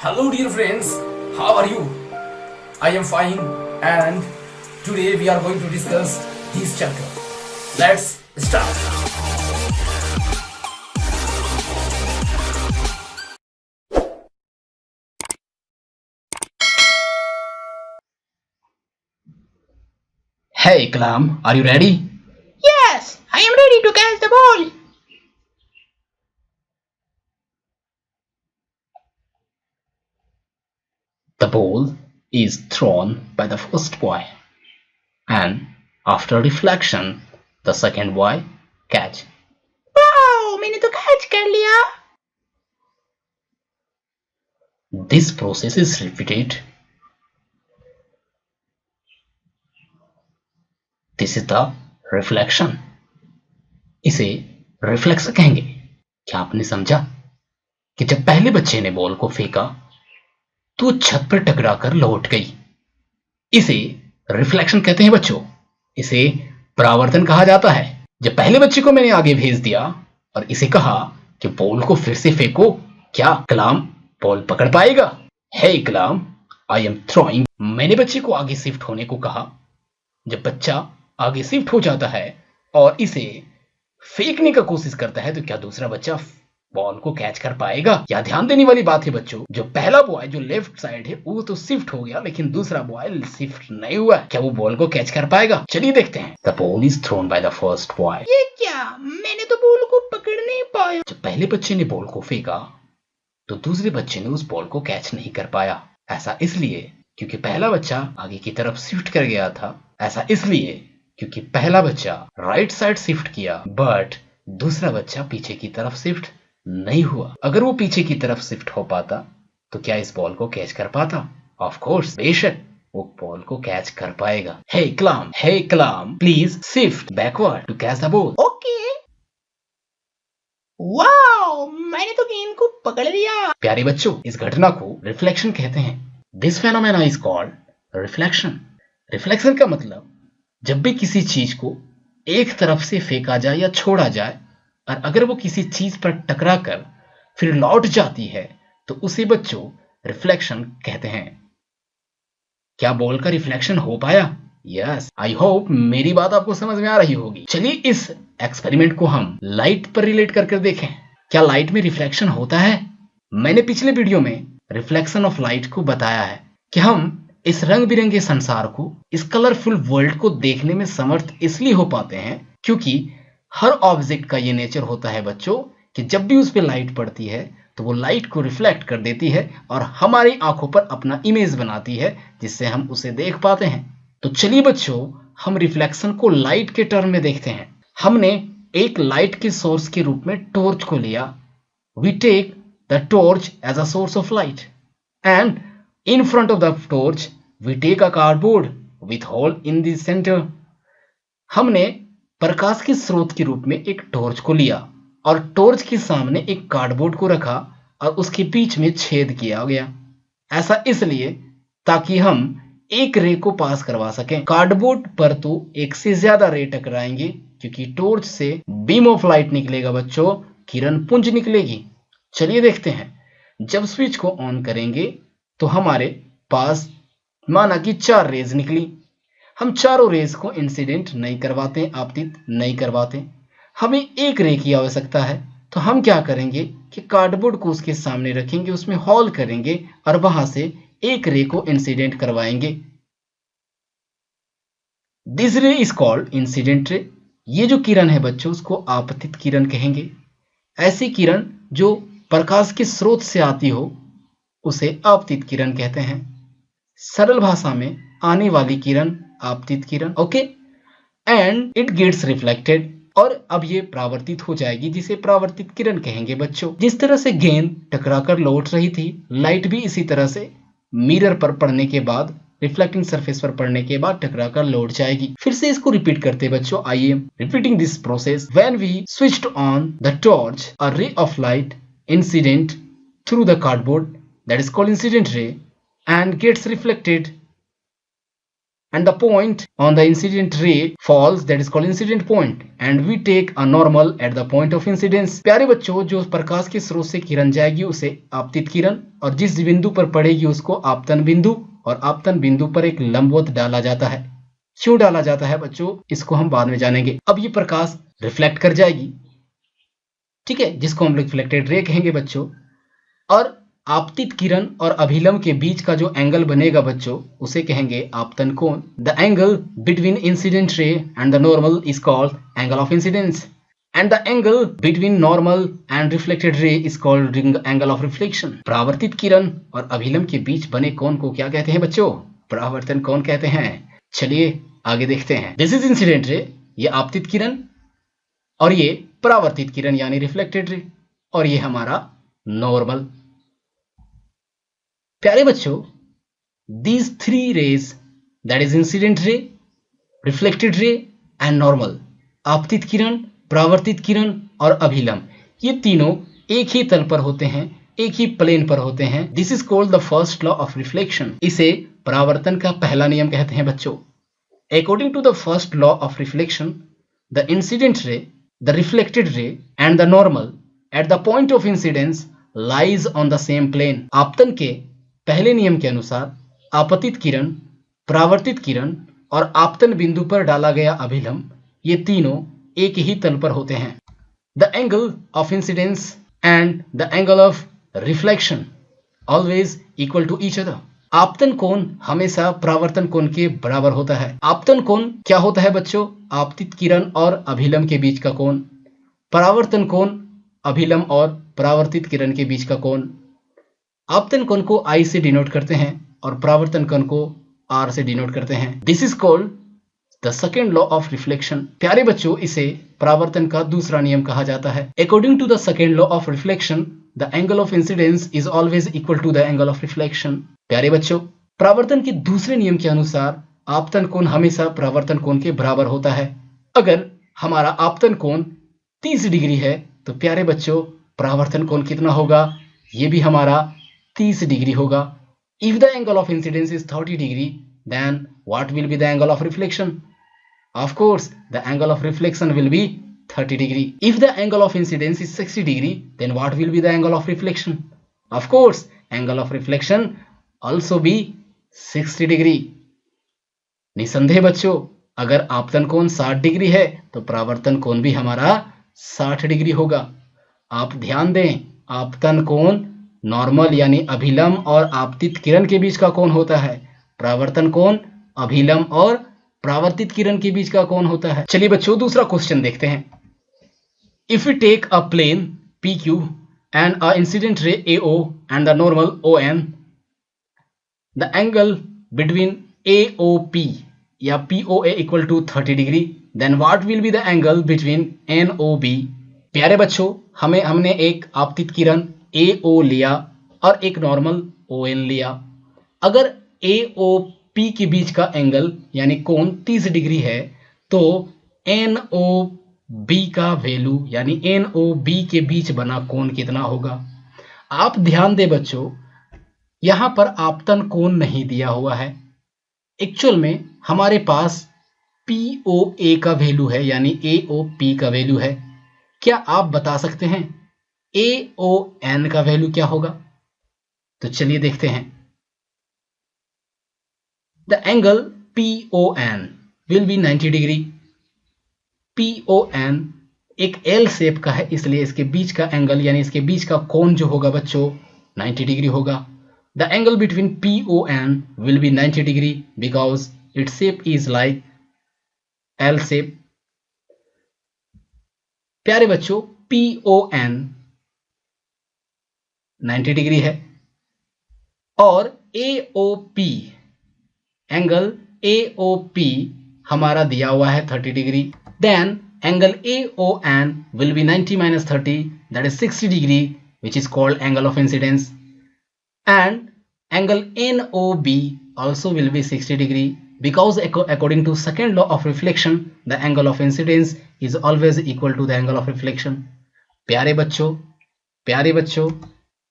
Hello, dear friends. How are you? I am fine, and today we are going to discuss this chapter. Let's start. Hey, Kalam, are you ready? Yes, I am ready to catch the ball. The ball is thrown by the first boy, and after reflection, the second boy catch. Wow, मैंने तो catch कर लिया. This process is repeated. This is the reflection. इसे reflex कहेंगे. क्या आपने समझा कि जब पहले बच्चे ने बॉल को फेंका तो छत पर टकराकर लौट गई. इसे रिफ्लेक्शन कहते हैं बच्चों. इसे परावर्तन कहा जाता है. जब पहले बच्चे को मैंने आगे भेज दिया और इसे कहा कि बॉल को फिर से फेंको, क्या कलाम बॉल पकड़ पाएगा? Hey Kalam, I am throwing. मैंने बच्चे को आगे शिफ्ट होने को कहा. जब बच्चा आगे शिफ्ट हो जाता है और इसे फेंकने का कोशिश करता है तो क्या दूसरा बच्चा बॉल को कैच कर पाएगा? या ध्यान देने वाली बात है बच्चों, जो पहला बॉय जो लेफ्ट साइड है वो तो शिफ्ट हो गया, लेकिन दूसरा बॉय शिफ्ट नहीं हुआ. क्या वो बॉल को कैच कर पाएगा? चलिए देखते हैं. The ball is throne by the first boy. ये क्या? मैंने तो बॉल को पकड़ नहीं पाया. जब पहले बच्चे ने बॉल को फेंका तो दूसरे बच्चे ने उस बॉल को कैच नहीं कर पाया. ऐसा इसलिए क्योंकि पहला बच्चा आगे की तरफ शिफ्ट कर गया था. ऐसा इसलिए क्योंकि पहला बच्चा राइट साइड शिफ्ट किया, बट दूसरा बच्चा पीछे की तरफ शिफ्ट नहीं हुआ. अगर वो पीछे की तरफ शिफ्ट हो पाता तो क्या इस बॉल को कैच कर पाता? ऑफ कोर्स, बेशक वो बॉल को कैच कर पाएगा. Hey Kalam, please shift backward to catch the ball. Okay. Wow, मैंने तो गेंद को पकड़ लिया. प्यारे बच्चों, इस घटना को रिफ्लेक्शन कहते हैं. This phenomena is called reflection. Reflection का मतलब जब भी किसी चीज को एक तरफ से फेंका जाए या छोड़ा जाए और अगर वो किसी चीज पर टकरा कर फिर लौट जाती है तो उसे बच्चों रिफ्लेक्शन कहते हैं. क्या बॉल का रिफ्लेक्शन हो पाया? यस, आई होप मेरी बात आपको समझ में आ रही होगी. चलिए इस एक्सपेरिमेंट को हम लाइट पर रिलेट करके देखें. क्या लाइट में रिफ्लेक्शन होता है? मैंने पिछले वीडियो में रिफ्लेक्शन ऑफ लाइट को बताया है कि हम इस रंग बिरंगे संसार को, इस कलरफुल वर्ल्ड को देखने में समर्थ इसलिए हो पाते हैं क्योंकि हर ऑब्जेक्ट का ये नेचर होता है बच्चों कि जब भी उस पर लाइट पड़ती है तो वो लाइट को रिफ्लेक्ट कर देती है और हमारी आंखों पर अपना इमेज बनाती है जिससे हम उसे देख पाते हैं. तो चलिए बच्चों, हम रिफ्लेक्शन को लाइट के टर्म में देखते हैं. हमने एक लाइट के सोर्स के रूप में टॉर्च को लिया. We take the torch as a source of light and in front of the torch we take a cardboard with hole in the center. हमने प्रकाश के स्रोत के रूप में एक टॉर्च को लिया और टॉर्च के सामने एक कार्डबोर्ड को रखा और उसके बीच में छेद किया गया. ऐसा इसलिए ताकि हम एक रे को पास करवा सकें. कार्डबोर्ड पर तो एक से ज्यादा रे टकराएंगे क्योंकि टॉर्च से बीम ऑफ लाइट निकलेगा बच्चों, किरण पुंज निकलेगी. चलिए देखते हैं. जब स्विच को ऑन करेंगे तो हमारे पास माना कि 4 रेज निकली. हम चारों रेज को इंसिडेंट नहीं करवाते, आपतित नहीं करवाते. हमें एक रे की आवश्यकता है तो हम क्या करेंगे कि कार्डबोर्ड को उसके सामने रखेंगे, उसमें होल करेंगे और वहां से एक रे को इंसिडेंट करवाएंगे. दिस रे इज कॉल्ड इंसिडेंट रे. ये जो किरण है बच्चों उसको आपतित किरण कहेंगे. ऐसी किरण जो प्रकाश के स्रोत से आती हो उसे आपतित किरण कहते हैं. सरल भाषा में आने वाली किरण आपतित किरण. Okay, and it gets reflected. और अब ये परावर्तित हो जाएगी जिसे परावर्तित किरण कहेंगे बच्चों. जिस तरह से गेंद टकराकर लौट रही थी, लाइट भी इसी तरह से मिरर पर पड़ने के बाद, रिफ्लेक्टिंग सरफेस पर पड़ने के बाद टकराकर लौट जाएगी. फिर से इसको रिपीट करते बच्चों. आइए repeating this process. When we switched on the torch, a ray of light incident through the cardboard, that is called incident ray, and gets reflected and the point on the incident ray falls, that is called incident point, and we take a normal at the point of incidence. प्यारे बच्चों, जो प्रकाश के स्रोत से किरण जाएगी उसे आपतित किरण, और जिस बिंदु पर पड़ेगी उसको आपतन बिंदु, और आपतन बिंदु पर एक लंबवत डाला जाता है। क्यों डाला जाता है बच्चों, इसको हम बाद में जानेंगे। अब ये प्रकाश रिफ्लेक्ट कर जाएगी, ठीक है, जिसको हम रिफ्लेक्टेड रे कहेंगे बच्चों। और आपतित किरण और अभिलंब के बीच का जो एंगल बनेगा बच्चों, उसे कहेंगे आपतन कोण। The angle between incident ray and the normal is called angle of incidence, and the angle between normal and reflected ray is called angle of reflection. परावर्तित किरण और अभिलंब के बीच बने कोण को क्या कहते हैं बच्चों, परावर्तन कोण कहते हैं। चलिए आगे देखते हैं। दिस इज इंसिडेंट रे, ये आपतित किरण, और ये परावर्तित किरण यानी रिफ्लेक्टेड रे, और ये हमारा नॉर्मल। प्यारे बच्चों, these three rays, that is incident ray, reflected ray and normal, आपतित किरण, परावर्तित किरण और अभिलंब, ये तीनों एक ही तल पर होते हैं, एक ही प्लेन पर होते हैं। This is called the first law of reflection, इसे परावर्तन का पहला नियम कहते हैं बच्चों। According to the first law of reflection, the incident ray, the reflected ray and the normal at the point of incidence lies on the same plane. आपतन के पहले नियम के अनुसार आपतित किरण, परावर्तित किरण और आपतन बिंदु पर डाला गया अभिलंब, ये तीनों एक ही तल पर होते हैं। The angle of incidence and the angle of reflection always equal to each other. आपतन कोण हमेशा परावर्तन कोण के बराबर होता है। आपतन कोण क्या होता है बच्चों, आपतित किरण और अभिलंब के बीच का कोण। परावर्तन कोण अभिलंब और परावर्तित किरण के बीच का कोण। आपतन कोण को I से डिनोट करते हैं और परावर्तन कोण को R से डिनोट करते हैं। This is called the second law of reflection. प्यारे बच्चों, इसे परावर्तन का दूसरा नियम कहा जाता है। According to the second law of reflection, the angle of incidence is always equal to the angle of reflection. प्यारे बच्चों, परावर्तन के दूसरे नियम के अनुसार आपतन कोण हमेशा परावर्तन कोण के बराबर होता है। अगर हमारा आपतन कोण 30 डिग्री है तो प्यारे बच्चों परावर्तन कोण कितना होगा, ये भी हमारा 30 डिग्री होगा। If the angle of incidence is 30 degree, then what will be the angle of reflection? Of course, the angle of reflection will be 30 degree. If the angle of incidence is 60 degree, then what will be the angle of reflection? Of course, angle of reflection also be 60 degree. निसंदेह बच्चों, अगर आपतन कोण 60 degree है तो परावर्तन कोण भी हमारा 60 डिग्री होगा। आप ध्यान दें, आपतन कोण नॉर्मल यानी अभिलंब और आपतित किरण के बीच का कोण होता है, परावर्तन कोण अभिलंब और परावर्तित किरण के बीच का कोण होता है। चलिए बच्चों, दूसरा क्वेश्चन देखते हैं। If we take a plane PQ and a incident ray AO and the normal ON, the angle between AOP या POA equal to 30 degree, then what will be the angle between NOB। प्यारे बच्चों, हमने एक आपतित किरण AO लिया और एक normal ON लिया। अगर AOP के बीच का एंगल यानी कोण 30 डिग्री है तो NOB का वैल्यू यानी NOB के बीच बना कोण कितना होगा। आप ध्यान दें बच्चों, यहां पर आपतन कोण नहीं दिया हुआ है। एक्चुअल में हमारे पास POA का वैल्यू है यानी AOP का वैल्यू है। क्या आप बता सकते हैं AON का वैल्यू क्या होगा? तो चलिए देखते हैं। The angle PON will be 90 degree. PON एक L शेप का है, इसलिए इसके बीच का एंगल यानी इसके बीच का कोण जो होगा बच्चों 90 डिग्री होगा। The angle between PON will be 90 degree because its shape is like L shape. प्यारे बच्चों, PON 90 डिग्री है और AOP एंगल AOP हमारा दिया हुआ है 30 degree. Then angle AON will be 90 minus 30, that is 60 degree, which is called angle of incidence. And angle NOB also will be 60 degree because according to second law of reflection, the angle of incidence is always equal to the angle of reflection. प्यारे बच्चों,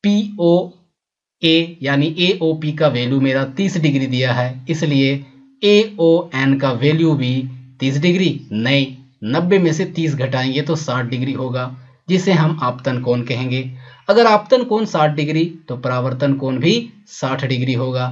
POA यानी AOP का value मेरा 30 degree दिया है, इसलिए AON का value भी 30 डिग्री नहीं, 90 में से 30 घटाएंगे तो 60 डिग्री होगा, जिसे हम आपतन कोण कहेंगे। अगर आपतन कोण 60 डिग्री तो परावर्तन कोण भी 60 डिग्री होगा।